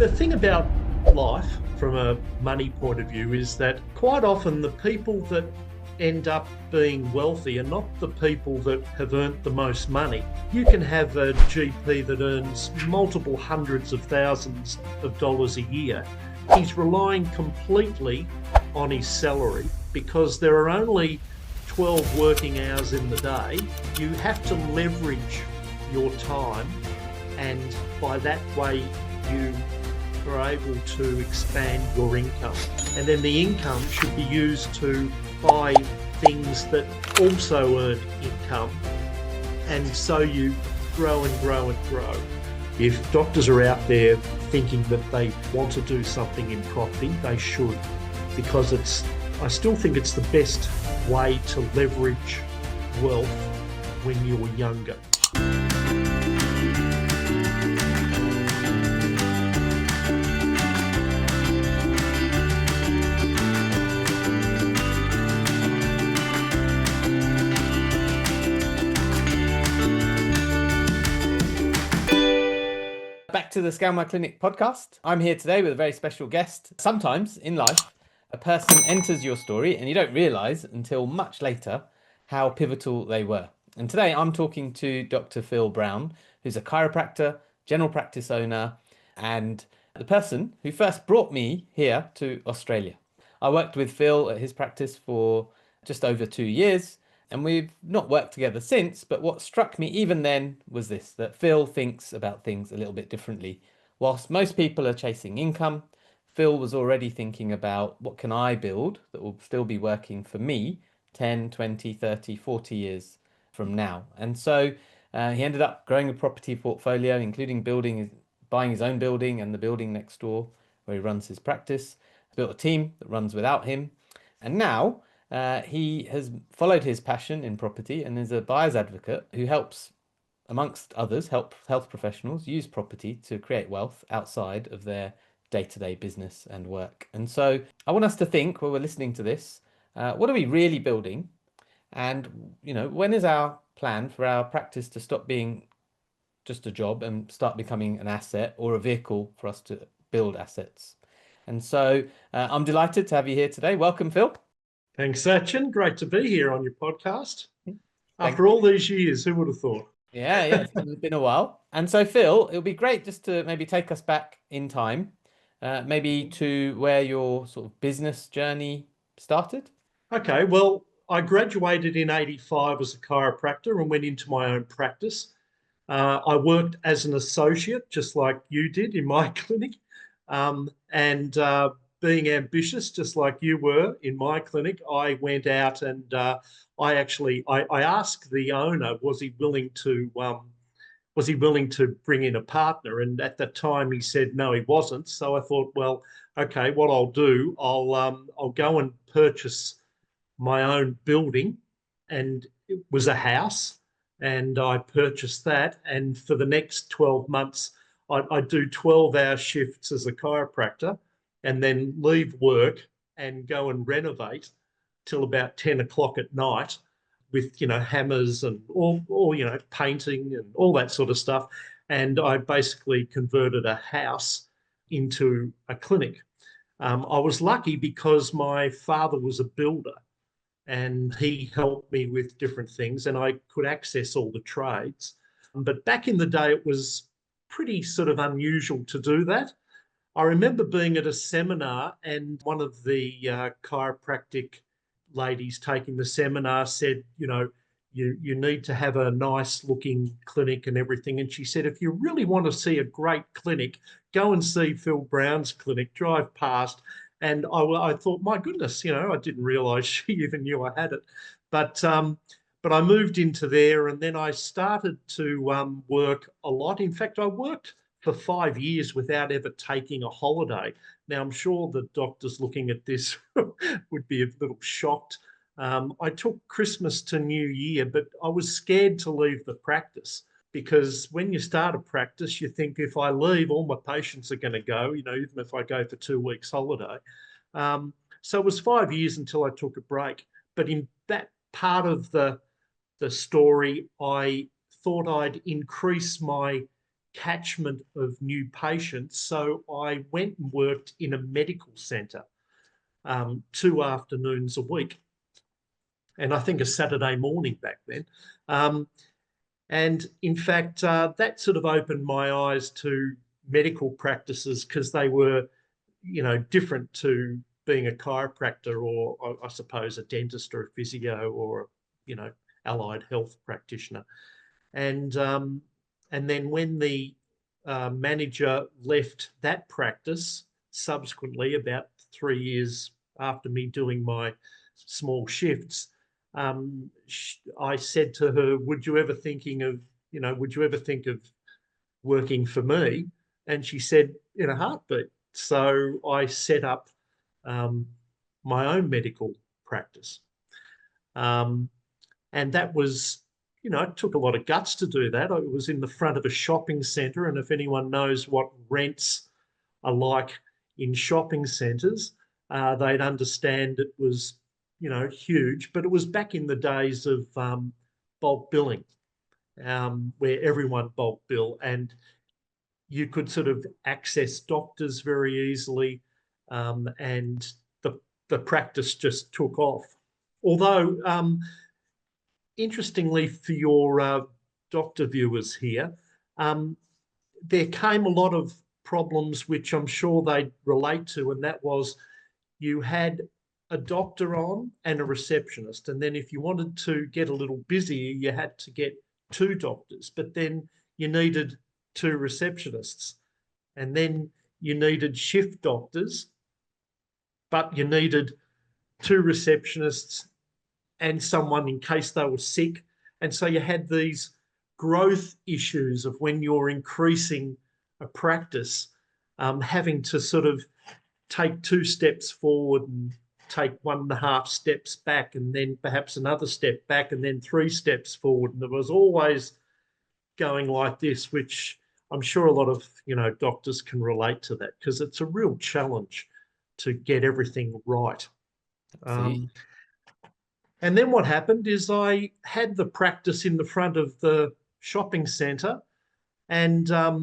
The thing about life from a money point of view is that quite often the people that end up being wealthy are not the people that have earned the most money. You can have a GP that earns multiple hundreds of thousands of dollars a year. He's relying completely on his salary because there are only 12 working hours in the day. You have to leverage your time, and by that way you are able to expand your income. And then the income should be used to buy things that also earn income. And so you grow and grow and grow. If doctors are out there thinking that they want to do something in property, they should, because I still think it's the best way to leverage wealth when you're younger. Back to the Scale My Clinic podcast. I'm here today with a very special guest. Sometimes in life, a person enters your story and you don't realize until much later how pivotal they were. And today I'm talking to Dr. Phil Brown, who's a chiropractor, general practice owner, and the person who first brought me here to Australia. I worked with Phil at his practice for just over 2 years, and we've not worked together since, but what struck me even then was this, that Phil thinks about things a little bit differently. Whilst most people are chasing income, Phil was already thinking about what can I build that will still be working for me 10, 20, 30, 40 years from now. And so he ended up growing a property portfolio, including buying his own building and the building next door where he runs his practice, built a team that runs without him. And now he has followed his passion in property and is a buyer's advocate who helps, amongst others, help health professionals use property to create wealth outside of their day-to-day business and work. And so I want us to think, while we're listening to this, what are we really building? And, when is our plan for our practice to stop being just a job and start becoming an asset or a vehicle for us to build assets? And so I'm delighted to have you here today. Welcome, Phil. Thanks, Sachin. Great to be here on your podcast. After all these years, who would have thought? Yeah, it's been a while. And so, Phil, it would be great just to maybe take us back in time, maybe to where your sort of business journey started. Okay, well, I graduated in 85 as a chiropractor and went into my own practice. I worked as an associate, just like you did in my clinic, and being ambitious, just like you were in my clinic, I went out and I asked the owner, was he willing to bring in a partner? And at that time, he said no, he wasn't. So I thought, well, okay, what I'll do, I'll go and purchase my own building, and it was a house, and I purchased that. And for the next 12 months, I'd do 12-hour shifts as a chiropractor, and then leave work and go and renovate till about 10 o'clock at night with, hammers and all painting and all that sort of stuff. And I basically converted a house into a clinic. I was lucky because my father was a builder and he helped me with different things and I could access all the trades. But back in the day, it was pretty sort of unusual to do that. I remember being at a seminar and one of the chiropractic ladies taking the seminar said, you need to have a nice looking clinic and everything. And she said, if you really want to see a great clinic, go and see Phil Brown's clinic, drive past. And I thought, my goodness, I didn't realize she even knew I had it. But I moved into there and then I started to work a lot. In fact, I worked for 5 years without ever taking a holiday. Now, I'm sure the doctors looking at this would be a little shocked. I took Christmas to New Year, but I was scared to leave the practice because when you start a practice, you think if I leave, all my patients are going to go, even if I go for 2 weeks holiday. So it was 5 years until I took a break. But in that part of the story, I thought I'd increase my catchment of new patients. So I went and worked in a medical centre 2 afternoons a week, and I think a Saturday morning back then. And in fact, that sort of opened my eyes to medical practices, because they were, different to being a chiropractor, or I suppose a dentist or a physio, or, allied health practitioner. And then when the manager left that practice, subsequently, about 3 years after me doing my small shifts, I said to her, would you ever think of working for me? And she said, in a heartbeat. So I set up my own medical practice. And that was, it took a lot of guts to do that. It was in the front of a shopping centre. And if anyone knows what rents are like in shopping centres, they'd understand it was, huge. But it was back in the days of bulk billing, where everyone bulk bill, and you could sort of access doctors very easily, and the practice just took off. Although, interestingly for your doctor viewers here, there came a lot of problems which I'm sure they relate to, and that was, you had a doctor on and a receptionist, and then if you wanted to get a little busier, you had to get 2 doctors, but then you needed 2 receptionists, and then you needed shift doctors, but you needed 2 receptionists and someone in case they were sick. And so you had these growth issues of, when you're increasing a practice, having to sort of take 2 steps forward and take 1.5 steps back, and then perhaps another step back, and then 3 steps forward. And there was always going like this, which I'm sure a lot of doctors can relate to, that, because it's a real challenge to get everything right. And then what happened is, I had the practice in the front of the shopping centre, and I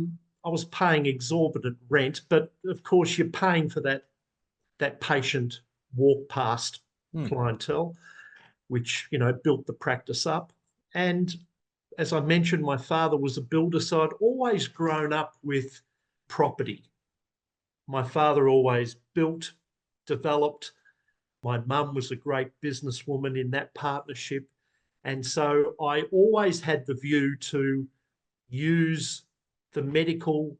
was paying exorbitant rent, but of course you're paying for that patient walk past clientele, which built the practice up. And as I mentioned, my father was a builder, so I'd always grown up with property. My father always built, developed. My mum was a great businesswoman in that partnership. And so I always had the view to use the medical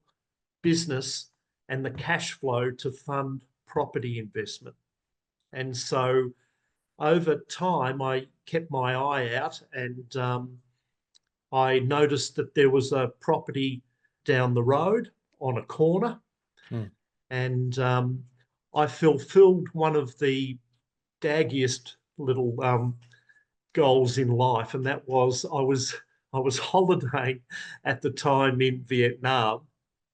business and the cash flow to fund property investment. And so over time, I kept my eye out, and I noticed that there was a property down the road on a corner, and I fulfilled one of the daggiest little goals in life, and that was, I was holidaying at the time in Vietnam.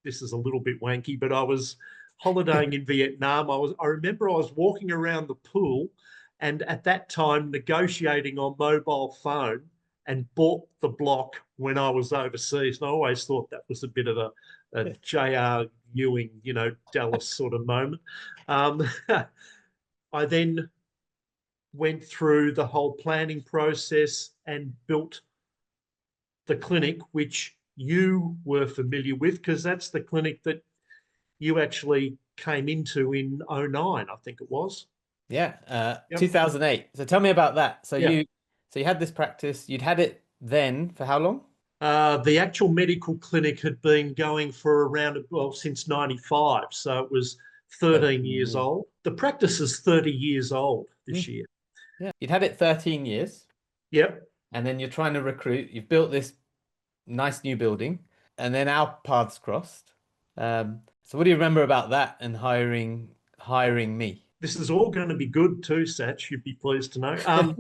This is a little bit wanky, but I was holidaying in Vietnam. I remember I was walking around the pool, and at that time negotiating on mobile phone, and bought the block when I was overseas. And I always thought that was a bit of a J.R. Ewing, Dallas sort of moment. I then went through the whole planning process and built the clinic, which you were familiar with, because that's the clinic that you actually came into in 2009, I think it was. Yeah, 2008. So tell me about that. So Yeah. you had this practice, you'd had it then for how long? The actual medical clinic had been going for around, since 95. So it was 13 years old. The practice is 30 years old this year. Yeah. You'd had it 13 years. Yep. And then you're trying to recruit. You've built this nice new building, and then our paths crossed. So what do you remember about that and hiring me? This is all going to be good too, Sach, you'd be pleased to know.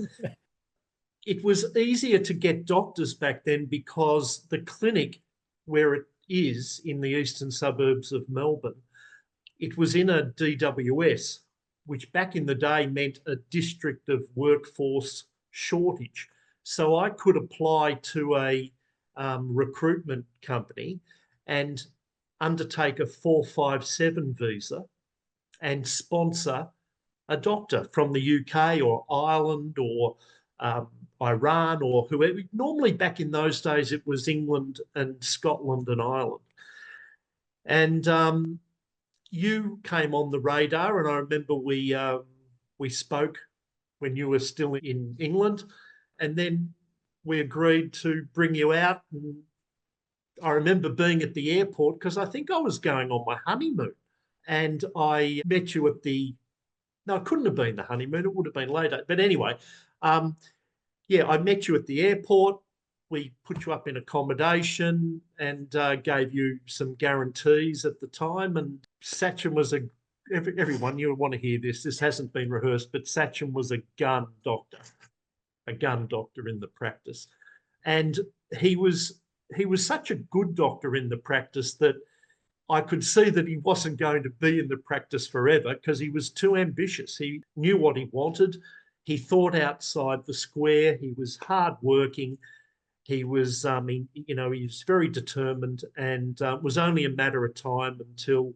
It was easier to get doctors back then, because the clinic, where it is in the eastern suburbs of Melbourne, it was in a DWS, which back in the day meant a district of workforce shortage. So I could apply to a recruitment company, and undertake a 457 visa and sponsor a doctor from the UK or Ireland or Iran or whoever. Normally, back in those days, it was England and Scotland and Ireland. And you came on the radar, and I remember we spoke when you were still in England, and then we agreed to bring you out. And I remember being at the airport because I think I was going on my honeymoon, and I met you at the. No, it couldn't have been the honeymoon. It would have been later. But anyway, yeah, I met you at the airport. We put you up in accommodation and gave you some guarantees at the time. And Sachin was everyone, you'll want to hear this. This hasn't been rehearsed, but Sachin was a gun doctor in the practice. And he was such a good doctor in the practice that I could see that he wasn't going to be in the practice forever because he was too ambitious. He knew what he wanted. He thought outside the square. He was hardworking. He was, he was very determined, and it was only a matter of time until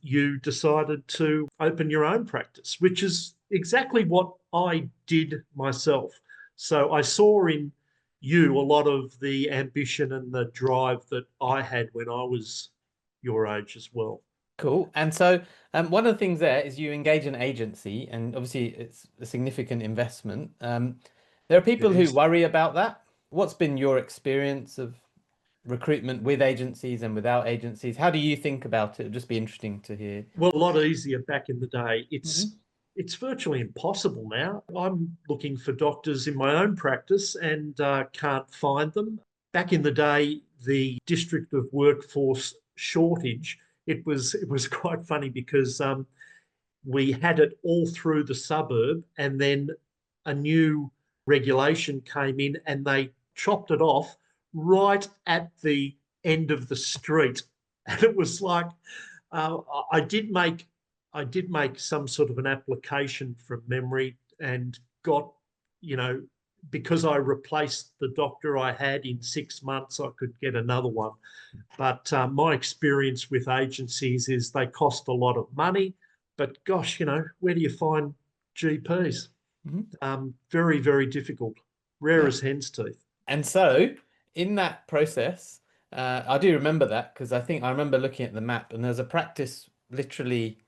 you decided to open your own practice, which is exactly what I did myself. So I saw in you a lot of the ambition and the drive that I had when I was your age as well. Cool. And so one of the things there is you engage an agency, and obviously it's a significant investment. There are people who worry about that. What's been your experience of recruitment with agencies and without agencies? How do you think about it? It'd just be interesting to hear. Well, a lot easier back in the day. It's virtually impossible now. I'm looking for doctors in my own practice and can't find them. Back in the day, the district of workforce shortage, it was quite funny because we had it all through the suburb, and then a new regulation came in and they chopped it off right at the end of the street. And it was like, I did make some sort of an application from memory and got, because I replaced the doctor I had in 6 months, I could get another one. But my experience with agencies is they cost a lot of money. But gosh, where do you find GPs? Very, very difficult. Rare as hen's teeth. And so in that process, I do remember that because I remember looking at the map, and there's a practice literally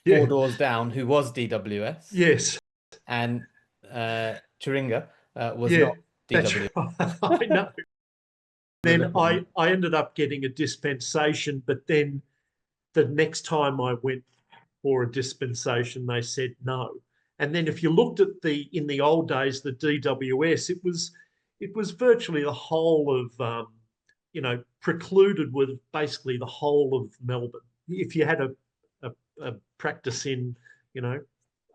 4 doors down who was DWS. Yes. And Chiringa was not DWS. That's right. I know. Then I ended up getting a dispensation, but then the next time I went for a dispensation, they said no. And then if you looked at in the old days, the DWS, it was virtually the whole of, precluded with basically the whole of Melbourne. If you had a practice in,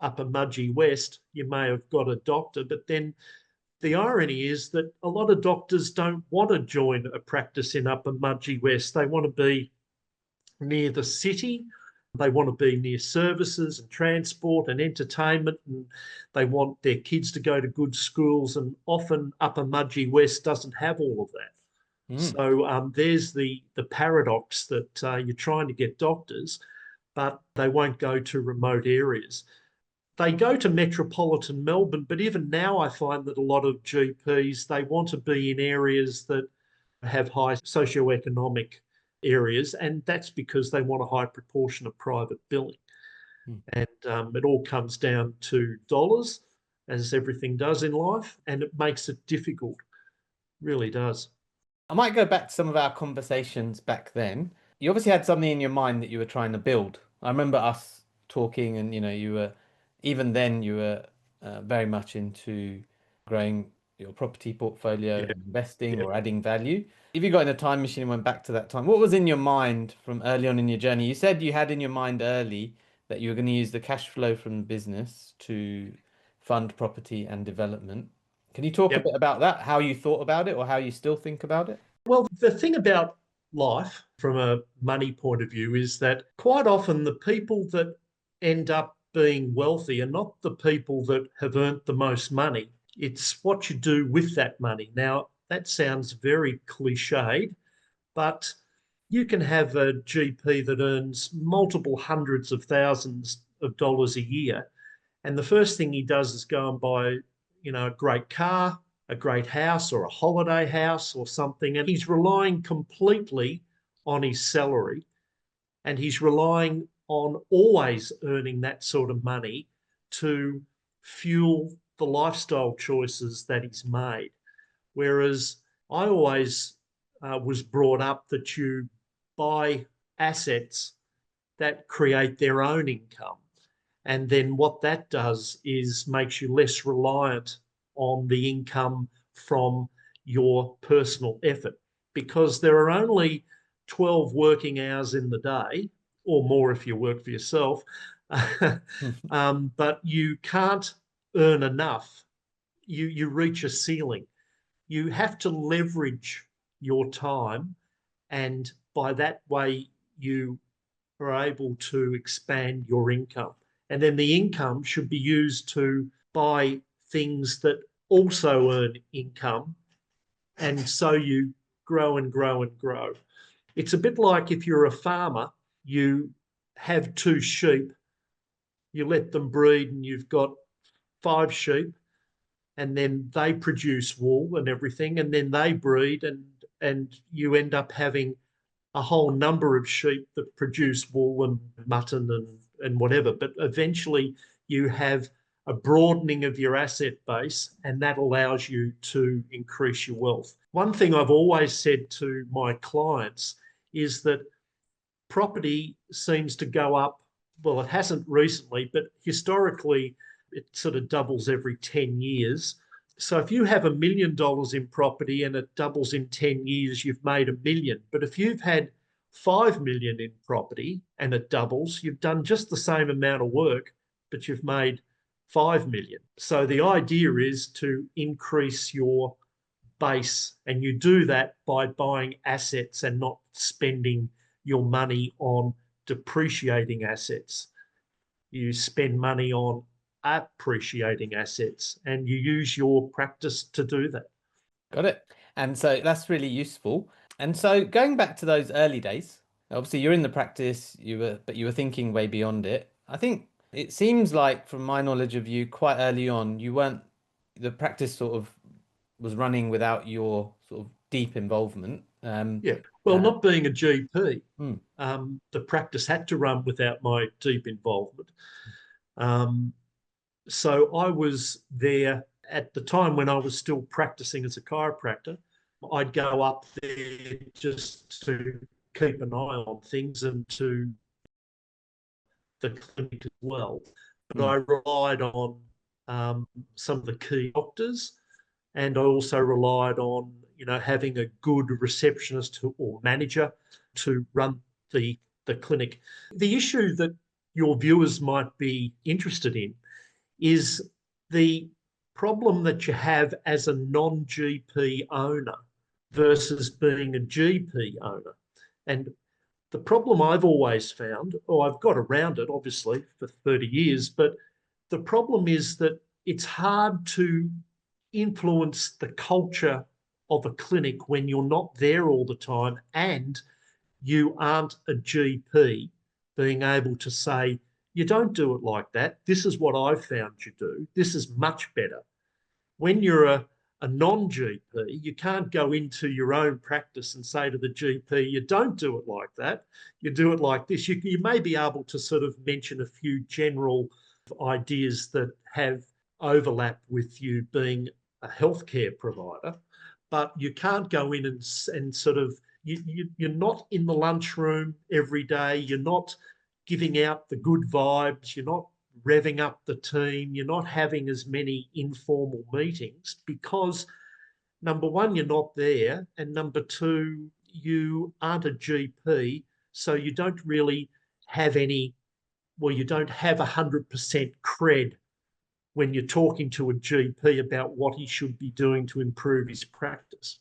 Upper Mudgee West, you may have got a doctor. But then the irony is that a lot of doctors don't want to join a practice in Upper Mudgee West. They want to be near the city. They want to be near services and transport and entertainment, and they want their kids to go to good schools. And often Upper Mudgee West doesn't have all of that. So there's the paradox that you're trying to get doctors, but they won't go to remote areas. They go to metropolitan Melbourne, but even now I find that a lot of GPs, they want to be in areas that have high socioeconomic areas, and that's because they want a high proportion of private billing. And it all comes down to dollars, as everything does in life, and it makes it difficult. Really does. I might go back to some of our conversations back then. You obviously had something in your mind that you were trying to build. I remember us talking, and you were very much into growing your property portfolio, investing or adding value. If you got in a time machine and went back to that time, what was in your mind from early on in your journey? You said you had in your mind early that you were going to use the cash flow from the business to fund property and development. Can you talk a bit about that, how you thought about it or how you still think about it? Well, the thing about life from a money point of view is that quite often the people that end up being wealthy are not the people that have earned the most money. It's what you do with that money. Now, that sounds very cliched, but you can have a GP that earns multiple hundreds of thousands of dollars a year. And the first thing he does is go and buy, a great car, a great house, or a holiday house or something. And he's relying completely on his salary, and he's relying on always earning that sort of money to fuel the lifestyle choices that he's made. Whereas I always was brought up that you buy assets that create their own income. And then what that does is makes you less reliant on the income from your personal effort, because there are only 12 working hours in the day, or more if you work for yourself. But you can't earn enough. You reach a ceiling. You have to leverage your time, and by that way, you are able to expand your income. And then the income should be used to buy things that also earn income. And so you grow and grow and grow. It's a bit like if you're a farmer, you have 2 sheep, you let them breed, and you've got 5 sheep, and then they produce wool and everything, and then they breed, and you end up having a whole number of sheep that produce wool and mutton and whatever. But eventually you have a broadening of your asset base, and that allows you to increase your wealth. One thing I've always said to my clients is that property seems to go up. Well, it hasn't recently, but historically it sort of doubles every 10 years. So if you have $1 million in property and it doubles in 10 years, you've made $1 million. But if you've had 5 million in property and it doubles, you've done just the same amount of work, but you've made 5 million. So the idea is to increase your base, and you do that by buying assets and not spending your money on depreciating assets. You spend money on appreciating assets, and you use your practice to do that. Got it. And so that's really useful. And so going back to those early days, obviously you're in the practice, but you were thinking way beyond it. I think it seems like, from my knowledge of you, quite early on, the practice sort of was running without your sort of deep involvement. Yeah. Well, not being a GP, hmm. The practice had to run without my deep involvement. So I was there at the time when I was still practicing as a chiropractor. I'd go up there just to keep an eye on things and to the clinic as well. But I relied on some of the key doctors, and I also relied on having a good receptionist or manager to run the clinic. The issue that your viewers might be interested in is the problem that you have as a non-GP owner versus being a GP owner. And the problem I've always found, or I've got around it obviously for 30 years, but the problem is that it's hard to influence the culture of a clinic when you're not there all the time and you aren't a GP, being able to say, you don't do it like that. This is what I've found you do. This is much better. When you're a non-GP, you can't go into your own practice and say to the GP, you don't do it like that. You do it like this. You may be able to sort of mention a few general ideas that have overlap with you being a healthcare provider, but you can't go in and sort of, you're not in the lunchroom every day. You're not giving out the good vibes. You're not revving up the team. You're not having as many informal meetings because, number one, you're not there. And number two, you aren't a GP. So you don't really have you don't have 100% cred when you're talking to a GP about what he should be doing to improve his practice.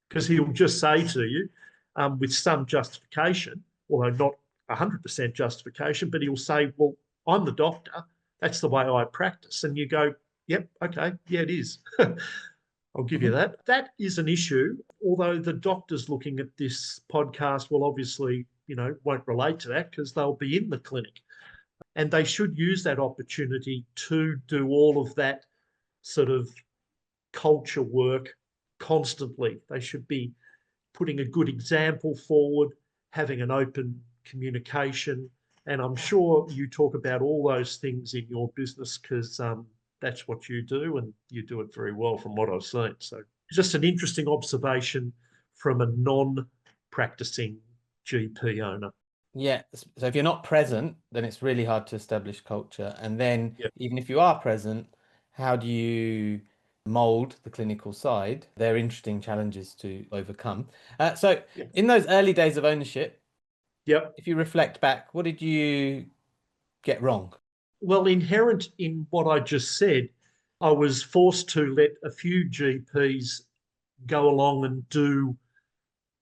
Because he'll just say to you, with some justification, although not 100% justification, but he'll say, well, I'm the doctor. That's the way I practice. And you go, yep, okay, yeah, it is. I'll give you that. That is an issue, although the doctors looking at this podcast will obviously, won't relate to that because they'll be in the clinic. And they should use that opportunity to do all of that sort of culture work constantly. They should be putting a good example forward, having an open communication. And I'm sure you talk about all those things in your business because that's what you do and you do it very well from what I've seen. So just an interesting observation from a non-practicing GP owner. Yeah. So if you're not present, then it's really hard to establish culture. And then Yep. even if you are present, how do you mold the clinical side? They're interesting challenges to overcome. So Yep. in those early days of ownership, Yep. if you reflect back, what did you get wrong? Well, inherent in what I just said, I was forced to let a few GPs go along and do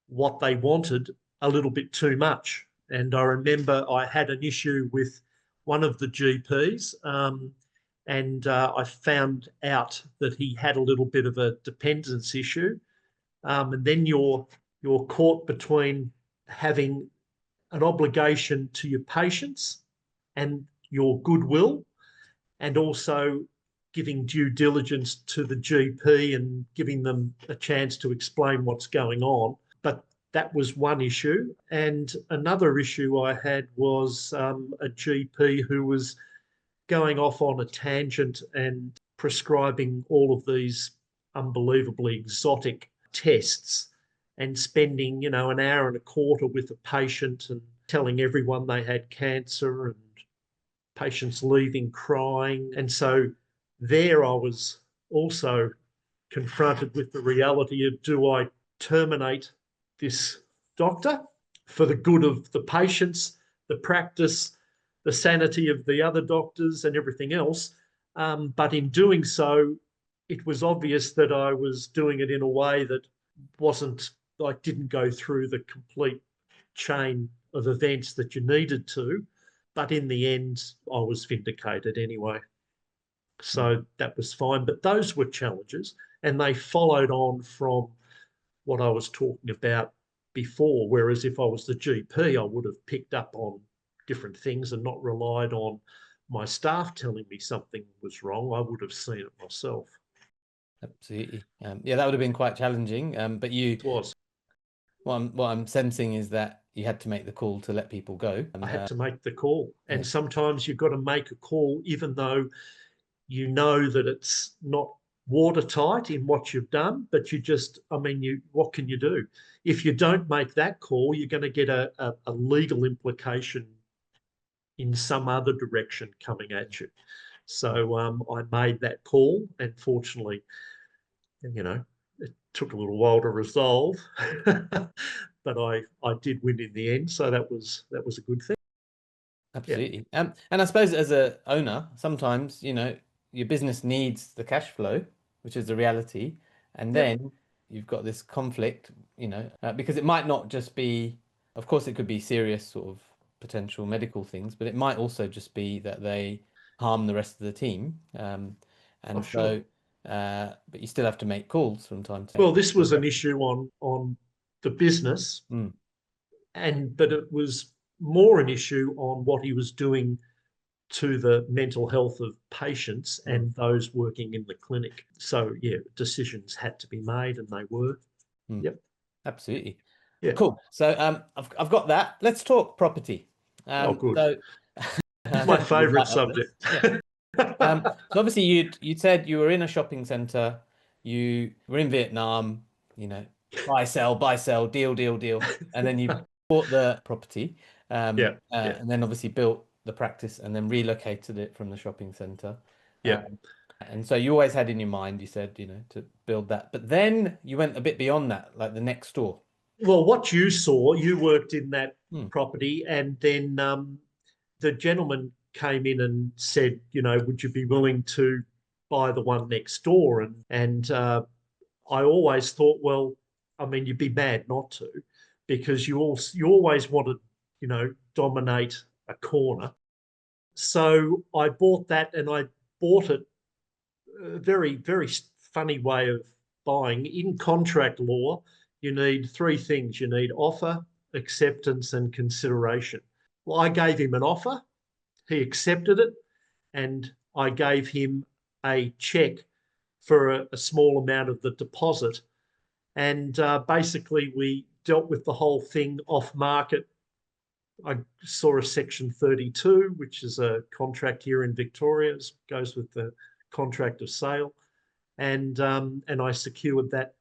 what they wanted a little bit too much. And I remember I had an issue with one of the GPs, and I found out that he had a little bit of a dependence issue. And then you're caught between having an obligation to your patients and your goodwill, and also giving due diligence to the GP and giving them a chance to explain what's going on. But that was one issue. And another issue I had was a GP who was going off on a tangent and prescribing all of these unbelievably exotic tests and spending, an hour and a quarter with a patient and telling everyone they had cancer and patients leaving crying. And so there I was also confronted with the reality of, do I terminate this doctor for the good of the patients, the practice, the sanity of the other doctors and everything else? But in doing so, it was obvious that I was doing it in a way that didn't go through the complete chain of events that you needed to. But in the end, I was vindicated anyway. So that was fine. But those were challenges, and they followed on from what I was talking about before. Whereas if I was the GP, I would have picked up on different things and not relied on my staff telling me something was wrong. I would have seen it myself. Absolutely. Yeah, that would have been quite challenging. But It was. what I'm sensing is that you had to make the call to let people go. I had to make the call. And yeah. sometimes you've got to make a call, even though you know that it's not watertight in what you've done, but what can you do? If you don't make that call, you're going to get a legal implication in some other direction coming at you. So I made that call, and fortunately, it took a little while to resolve, but I did win in the end. So that was a good thing. Absolutely. And I suppose as a owner, sometimes, your business needs the cash flow, which is the reality. And then you've got this conflict, because it might not just be, of course, it could be serious sort of potential medical things, but it might also just be that they harm the rest of the team. And sure. But you still have to make calls from time to time. Well, this was an issue on the business, but it was more an issue on what he was doing to the mental health of patients and those working in the clinic. So decisions had to be made, and they were. Yep. Absolutely. Yeah. Cool. So I've got that. Let's talk property. Good. So it's my favourite subject. So obviously you said you were in a shopping centre, you were in Vietnam, buy, sell, deal, and then you bought the property, and then obviously built the practice and then relocated it from the shopping centre. And so you always had in your mind, you said, to build that, but then you went a bit beyond that, like the next door. Well, what you saw, you worked in that property, and then the gentleman came in and said, would you be willing to buy the one next door? And I always thought, well, you'd be mad not to, because you always want to, dominate a corner. So I bought that, and I bought it a very, very funny way of buying. In contract law, you need three things. You need offer, acceptance, and consideration. Well, I gave him an offer. He accepted it, and I gave him a check for a small amount of the deposit. And basically, we dealt with the whole thing off market. I saw a Section 32, which is a contract here in Victoria, it goes with the contract of sale, and I secured that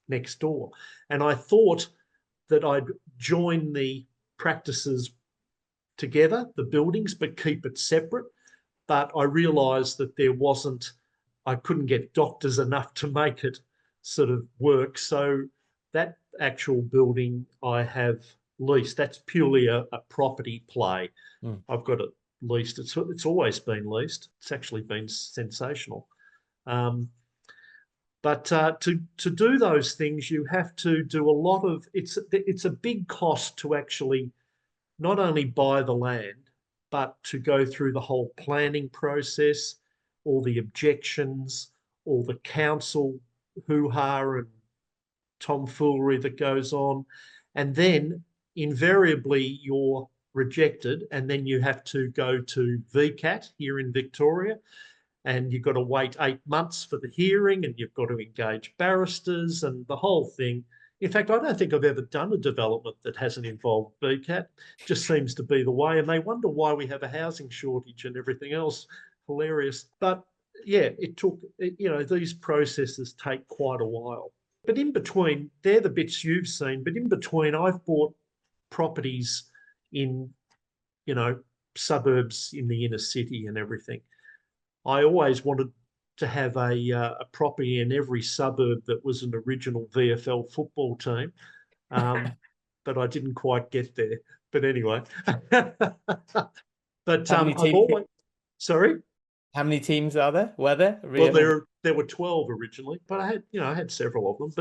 next door. And I thought that I'd join the practices together, the buildings, but keep it separate. But I realised that I couldn't get doctors enough to make it sort of work. So that actual building I have leased. That's purely a property play. I've got it leased. It's always been leased. It's actually been sensational. But to do those things, you have to do a lot of. It's a big cost to actually not only buy the land, but to go through the whole planning process, all the objections, all the council hoo-ha and tomfoolery that goes on, and then invariably you're rejected, and then you have to go to VCAT here in Victoria, and you've got to wait 8 months for the hearing, and you've got to engage barristers and the whole thing. In fact, I don't think I've ever done a development that hasn't involved VCAT. It just seems to be the way, and they wonder why we have a housing shortage and everything else. Hilarious. But yeah, these processes take quite a while. But in between, they're the bits you've seen, but in between, I've bought properties in, suburbs in the inner city and everything. I always wanted to have a property in every suburb that was an original VFL football team, but I didn't quite get there. But anyway, but I've always. Sorry. How many teams are there? Were there? Well, there were 12 originally, but I had several of them.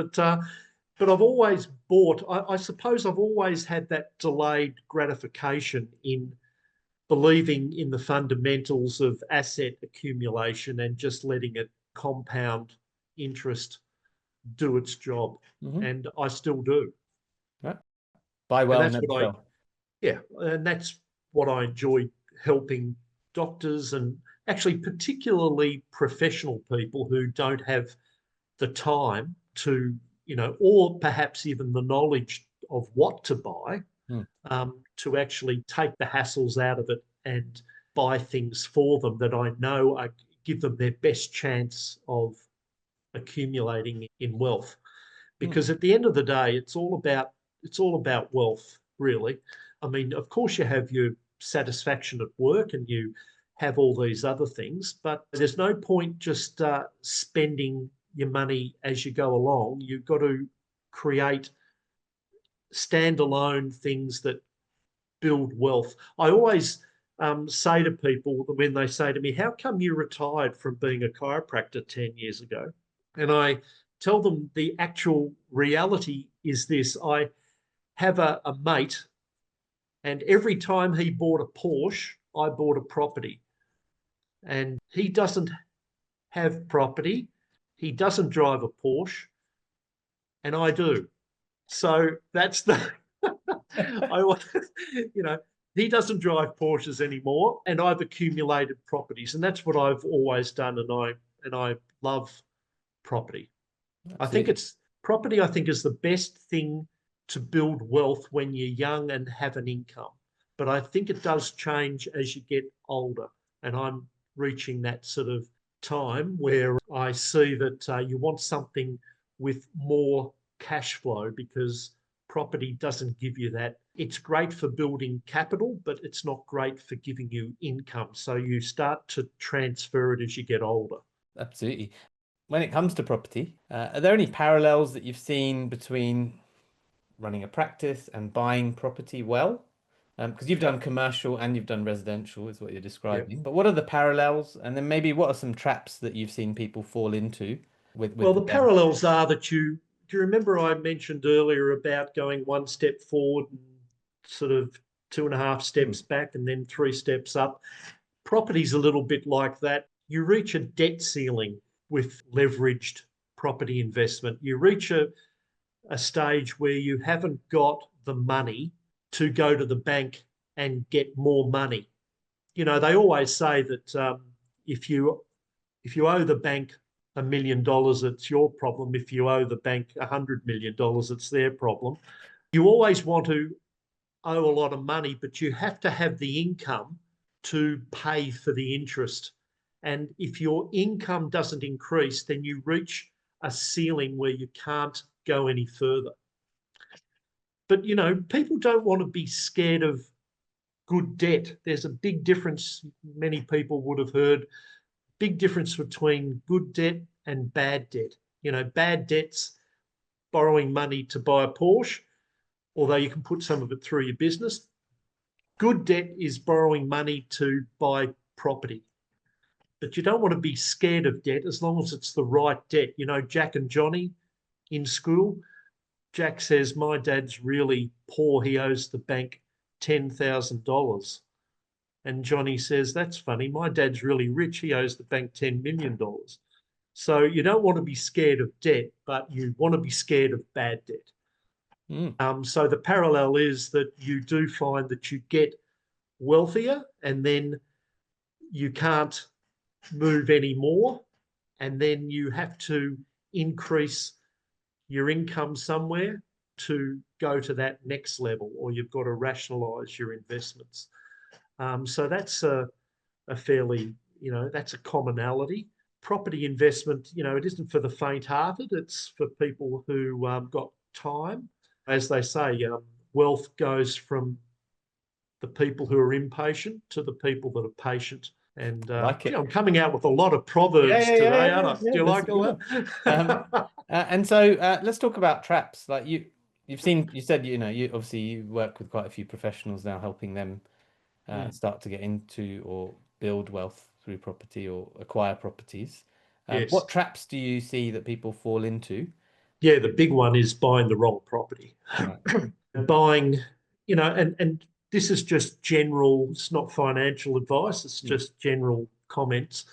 But I've always bought. I suppose I've always had that delayed gratification in believing in the fundamentals of asset accumulation and just letting it compound interest do its job. And I still do. Right. Buy well and sell. Yeah, and that's what I enjoy, helping doctors and actually particularly professional people who don't have the time to, or perhaps even the knowledge of what to buy, to actually take the hassles out of it and buy things for them that I know give them their best chance of accumulating in wealth. Because at the end of the day, it's all about wealth, really. I mean, of course, you have your satisfaction at work and you have all these other things, but there's no point just spending your money as you go along. You've got to create standalone things that build wealth. I always say to people when they say to me, how come you retired from being a chiropractor 10 years ago? And I tell them the actual reality is this. I have a mate, and every time he bought a Porsche, I bought a property. And he doesn't have property. He doesn't drive a Porsche, and I do. So that's he doesn't drive Porsches anymore, and I've accumulated properties, and that's what I've always done. And I love property. Absolutely. I think is the best thing to build wealth when you're young and have an income. But I think it does change as you get older, and I'm reaching that sort of time where I see that you want something with more cash flow, because property doesn't give you that. It's great for building capital, but it's not great for giving you income. So you start to transfer it as you get older. Absolutely. When it comes to property, are there any parallels that you've seen between running a practice and buying property well? Because you've done commercial and you've done residential, is what you're describing. Yeah. But what are the parallels? And then maybe what are some traps that you've seen people fall into with the parallels are that do you remember I mentioned earlier about going one step forward and sort of 2.5 steps back and then 3 steps up? Property's a little bit like that. You reach a debt ceiling with leveraged property investment. You reach a stage where you haven't got the money to go to the bank and get more money. You know, they always say that if you owe the bank $1 million, it's your problem. If you owe the bank $100 million, it's their problem. You always want to owe a lot of money, but you have to have the income to pay for the interest. And if your income doesn't increase, then you reach a ceiling where you can't go any further. But, you know, people don't want to be scared of good debt. There's a big difference. Many people would have heard, big difference between good debt and bad debt. You know, bad debt's borrowing money to buy a Porsche, although you can put some of it through your business. Good debt is borrowing money to buy property. But you don't want to be scared of debt as long as it's the right debt. You know, Jack and Johnny in school, Jack says, my dad's really poor. He owes the bank $10,000. And Johnny says, that's funny. My dad's really rich. He owes the bank $10 million. So you don't want to be scared of debt, but you want to be scared of bad debt. So the parallel is that you do find that you get wealthier and then you can't move anymore. And then you have to increase your income somewhere to go to that next level, or you've got to rationalize your investments. So that's a fairly, you know, that's a commonality. Property investment, you know, it isn't for the faint-hearted. It's for people who got time. As they say, wealth goes from the people who are impatient to the people that are patient. And Like it. I'm coming out with a lot of proverbs today, aren't I? Do you like all that? And so let's talk about traps. Like you've seen, you said, you know, you obviously you work with quite a few professionals now, helping them start to get into or build wealth through property or acquire properties. Yes. What traps do you see that people fall into? Yeah, the big one is buying the wrong property. Right. Buying, you know, and this is just general, it's not financial advice, it's just general comments.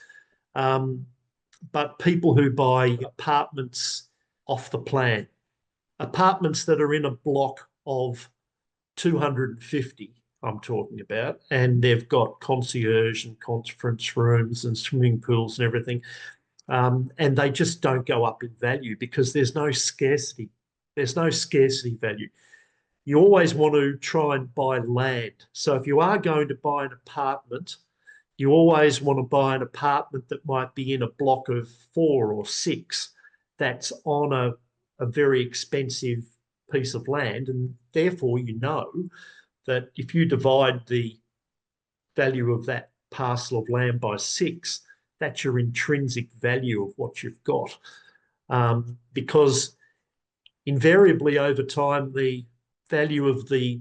But people who buy apartments off the plan, apartments that are in a block of 250, I'm talking about, and they've got concierge and conference rooms and swimming pools and everything. And they just don't go up in value because there's no scarcity. There's no scarcity value. You always want to try and buy land. So if you are going to buy an apartment, you always want to buy an apartment that might be in a block of 4 or 6 that's on a very expensive piece of land. And therefore, you know that if you divide the value of that parcel of land by 6, that's your intrinsic value of what you've got. Because invariably over time, the value of the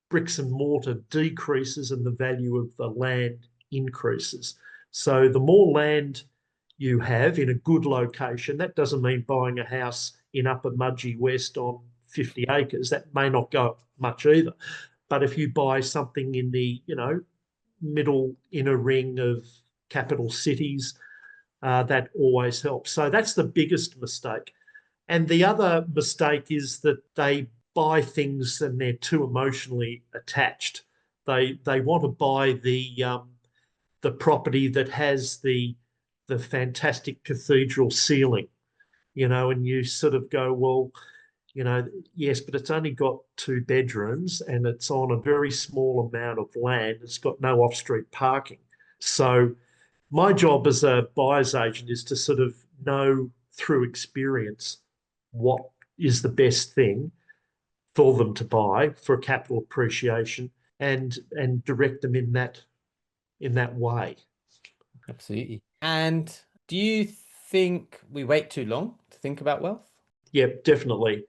bricks and mortar decreases and the value of the land increases. So the more land you have in a good location, that doesn't mean buying a house in Upper Mudgee West on 50 acres. That may not go much either. But if you buy something in the, you know, middle inner ring of capital cities, that always helps. So that's the biggest mistake. And the other mistake is that they buy things and they're too emotionally attached. They want to buy the property that has the fantastic cathedral ceiling, you know, and you sort of go, well, you know, yes, but it's only got 2 bedrooms and it's on a very small amount of land. It's got no off-street parking. So my job as a buyer's agent is to sort of know through experience what is the best thing for them to buy for capital appreciation and direct them in that way. Absolutely. And do you think we wait too long to think about wealth? Yep, definitely.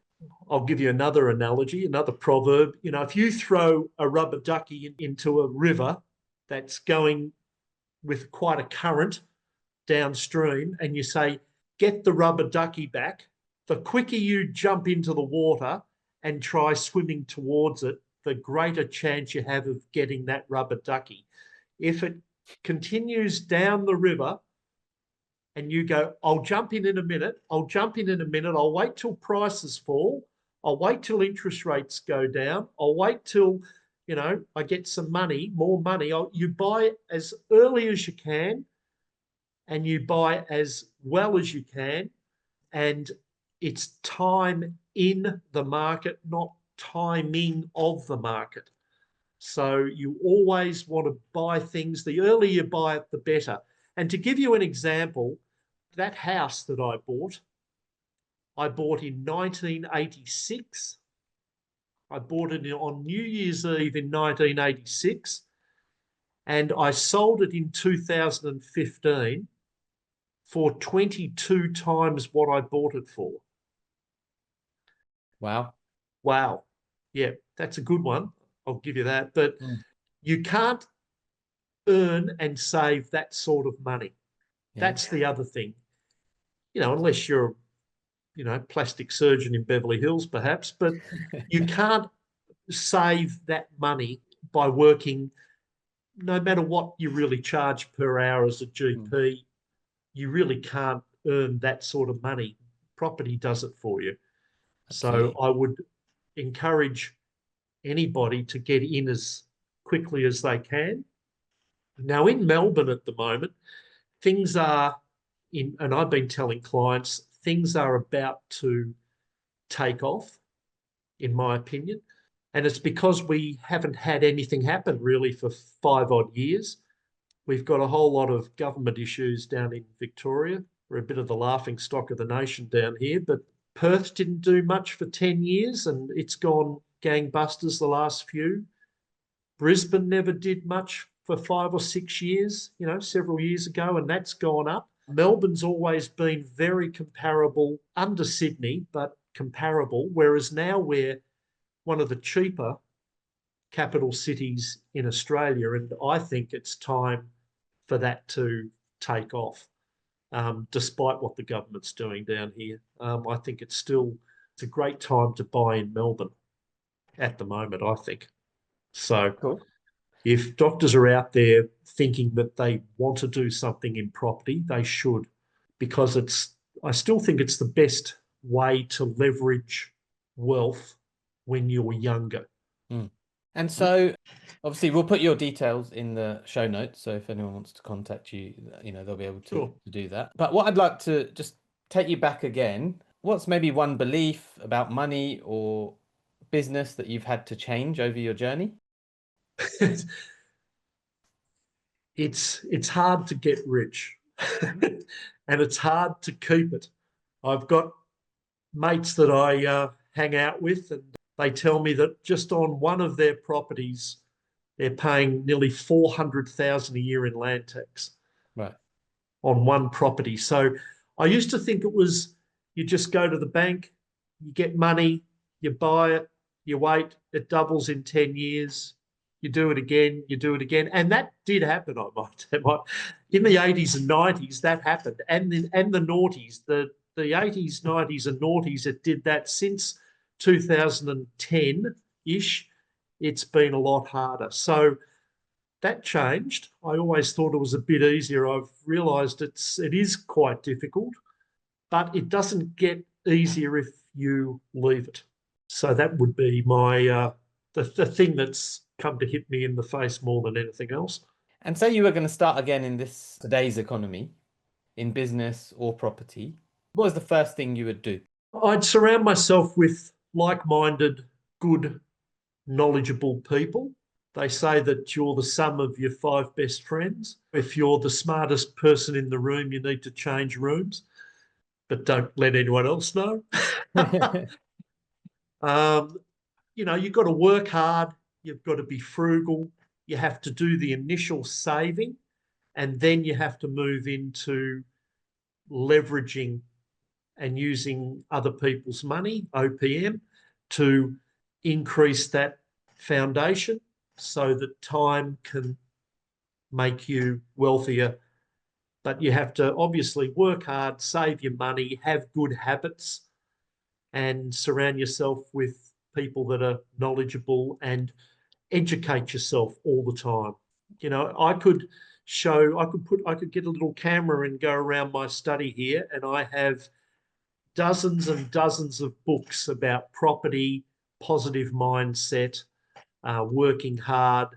I'll give you another analogy, another proverb. You know, if you throw a rubber ducky into a river that's going with quite a current downstream and you say, get the rubber ducky back, the quicker you jump into the water and try swimming towards it, the greater chance you have of getting that rubber ducky. If it continues down the river and you go, I'll jump in a minute. I'll jump in a minute. I'll wait till prices fall. I'll wait till interest rates go down. I'll wait till, I get some money, more money. You buy as early as you can and you buy as well as you can. And it's time in the market, not timing of the market. So you always want to buy things. The earlier you buy it, the better. And to give you an example, that house that I bought in 1986. I bought it on New Year's Eve in 1986, and I sold it in 2015 for 22 times what I bought it for. Wow. Wow. Yeah, that's a good one. I'll give you that. But you can't earn and save that sort of money. Yeah. That's the other thing. Unless you're, plastic surgeon in Beverly Hills, perhaps, but you can't save that money by working, no matter what you really charge per hour as a GP, you really can't earn that sort of money. Property does it for you. Absolutely. So I would encourage anybody to get in as quickly as they can. Now, in Melbourne at the moment, things are and I've been telling clients, things are about to take off, in my opinion. And it's because we haven't had anything happen really for 5 odd years. We've got a whole lot of government issues down in Victoria. We're a bit of the laughing stock of the nation down here, but Perth didn't do much for 10 years and it's gone gangbusters the last few. Brisbane never did much for 5 or 6 years, several years ago, and that's gone up. Melbourne's always been very comparable, under Sydney, but comparable, whereas now we're one of the cheaper capital cities in Australia, and I think it's time for that to take off, despite what the government's doing down here. I think it's a great time to buy in Melbourne at the moment, I think. So cool. If doctors are out there thinking that they want to do something in property, they should, because I still think it's the best way to leverage wealth when you're younger. And so obviously we'll put your details in the show notes. So if anyone wants to contact you, they'll be able to do that. But what I'd like to just take you back again, what's maybe one belief about money or business that you've had to change over your journey? It's hard to get rich and it's hard to keep it. I've got mates that I hang out with, and they tell me that just on one of their properties, they're paying nearly 400,000 a year in land tax. Right. On one property. So I used to think it was, you just go to the bank, you get money, you buy it, you wait, it doubles in 10 years, you do it again, you do it again. And that did happen, I might. In the 80s and 90s, that happened. And the noughties, the 80s, 90s and noughties, it did that. Since 2010-ish, it's been a lot harder. So that changed. I always thought it was a bit easier. I've realised it is quite difficult, but it doesn't get easier if you leave it. So that would be my the thing that's come to hit me in the face more than anything else. And say you were going to start again in today's economy, in business or property, what was the first thing you would do? I'd surround myself with like-minded, good, knowledgeable people. They say that you're the sum of your 5 best friends. If you're the smartest person in the room, you need to change rooms, but don't let anyone else know. You've got to work hard. You've got to be frugal. You have to do the initial saving, and then you have to move into leveraging and using other people's money, OPM, to increase that foundation so that time can make you wealthier. But you have to obviously work hard, save your money, have good habits, and surround yourself with people that are knowledgeable and educate yourself all the time. I could show, I could get a little camera and go around my study here, and I have dozens and dozens of books about property, positive mindset, working hard,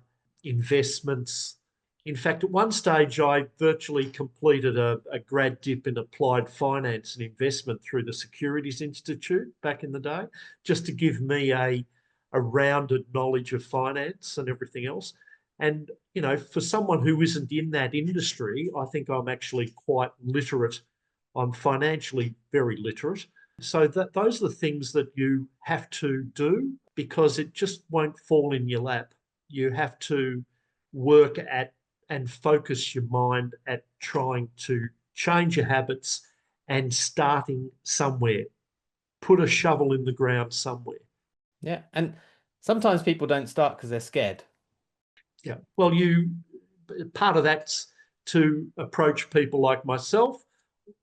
investments. In fact, at one stage, I virtually completed a grad dip in applied finance and investment through the Securities Institute back in the day, just to give me a rounded knowledge of finance and everything else. And, you know, for someone who isn't in that industry, I think I'm actually quite literate. I'm financially very literate. So those are the things that you have to do, because it just won't fall in your lap. You have to work at and focus your mind at trying to change your habits and starting somewhere. Put a shovel in the ground somewhere. Yeah. And sometimes people don't start because they're scared. Yeah. Well, part of that's to approach people like myself,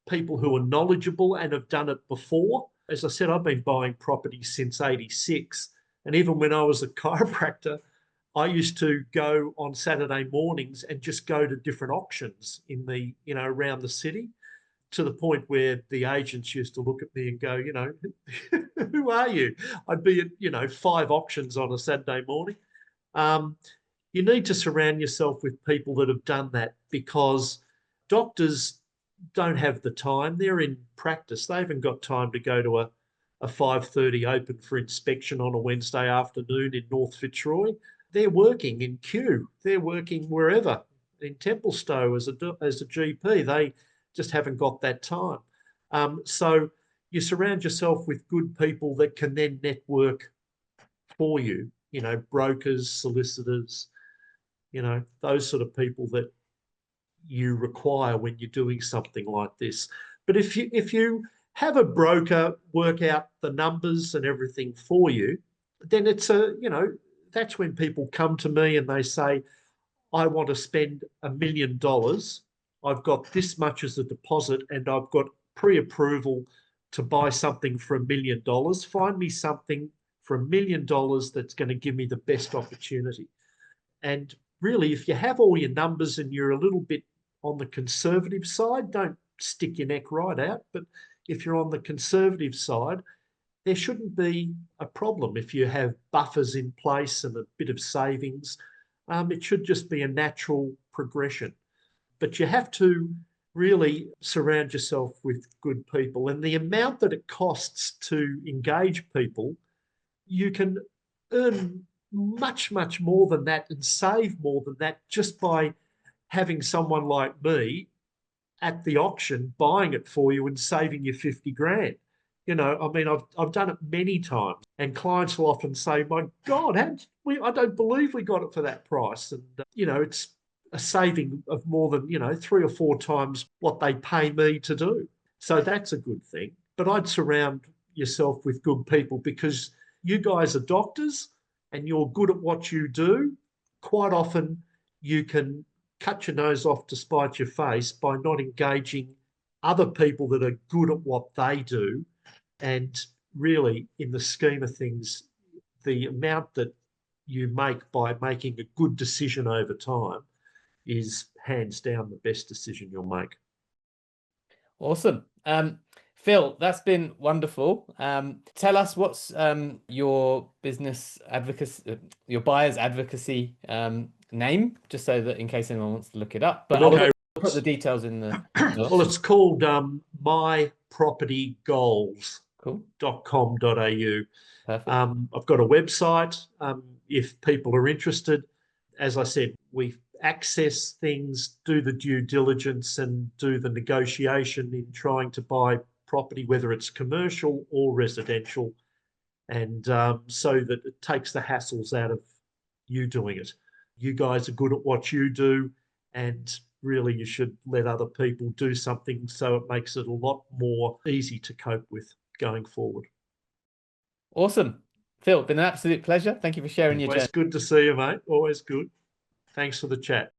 people who are knowledgeable and have done it before. As I said, I've been buying property since '86. And even when I was a chiropractor, I used to go on Saturday mornings and just go to different auctions in the, you know, around the city, to the point where the agents used to look at me and go, you know, who are you? I'd be at, you know, 5 auctions on a Saturday morning. You need to surround yourself with people that have done that, because doctors don't have the time. They're in practice. They haven't got time to go to a 5:30 open for inspection on a Wednesday afternoon in North Fitzroy. They're working in Kew. They're working wherever, in Templestowe as a GP. They just haven't got that time. So you surround yourself with good people that can then network for you, you know, brokers, solicitors, you know, those sort of people that you require when you're doing something like this. But if you have a broker work out the numbers and everything for you, then it's you know, that's when people come to me and they say, I want to spend $1 million. I've got this much as a deposit and I've got pre-approval to buy something for $1 million. Find me something for $1 million that's going to give me the best opportunity. And really, if you have all your numbers and you're a little bit on the conservative side, don't stick your neck right out. But if you're on the conservative side, there shouldn't be a problem if you have buffers in place and a bit of savings. It should just be a natural progression. But you have to really surround yourself with good people. And the amount that it costs to engage people, you can earn much, much more than that and save more than that just by having someone like me at the auction buying it for you and saving you 50 grand. You know, I mean, I've done it many times, and clients will often say, my God, I don't believe we got it for that price. And, you know, it's a saving of more than, you know, 3 or 4 times what they pay me to do. So that's a good thing. But I'd surround yourself with good people, because you guys are doctors and you're good at what you do. Quite often you can cut your nose off to spite your face by not engaging other people that are good at what they do. And really, in the scheme of things, the amount that you make by making a good decision over time is hands down the best decision you'll make. Awesome. Phil, that's been wonderful. Tell us what's your business advocacy, your buyer's advocacy name, just so that in case anyone wants to look it up. But Okay. I'll put the details in the Well, it's called mypropertygoals.com.au. Perfect. I've got a website if people are interested. As I said, we access things, do the due diligence and do the negotiation in trying to buy property, whether it's commercial or residential, and so that it takes the hassles out of you doing it. You guys are good at what you do, and really you should let other people do something so it makes it a lot more easy to cope with going forward. Awesome. Phil, been an absolute pleasure. Thank you for sharing your journey. Always good to see you, mate. Always good. Thanks for the chat.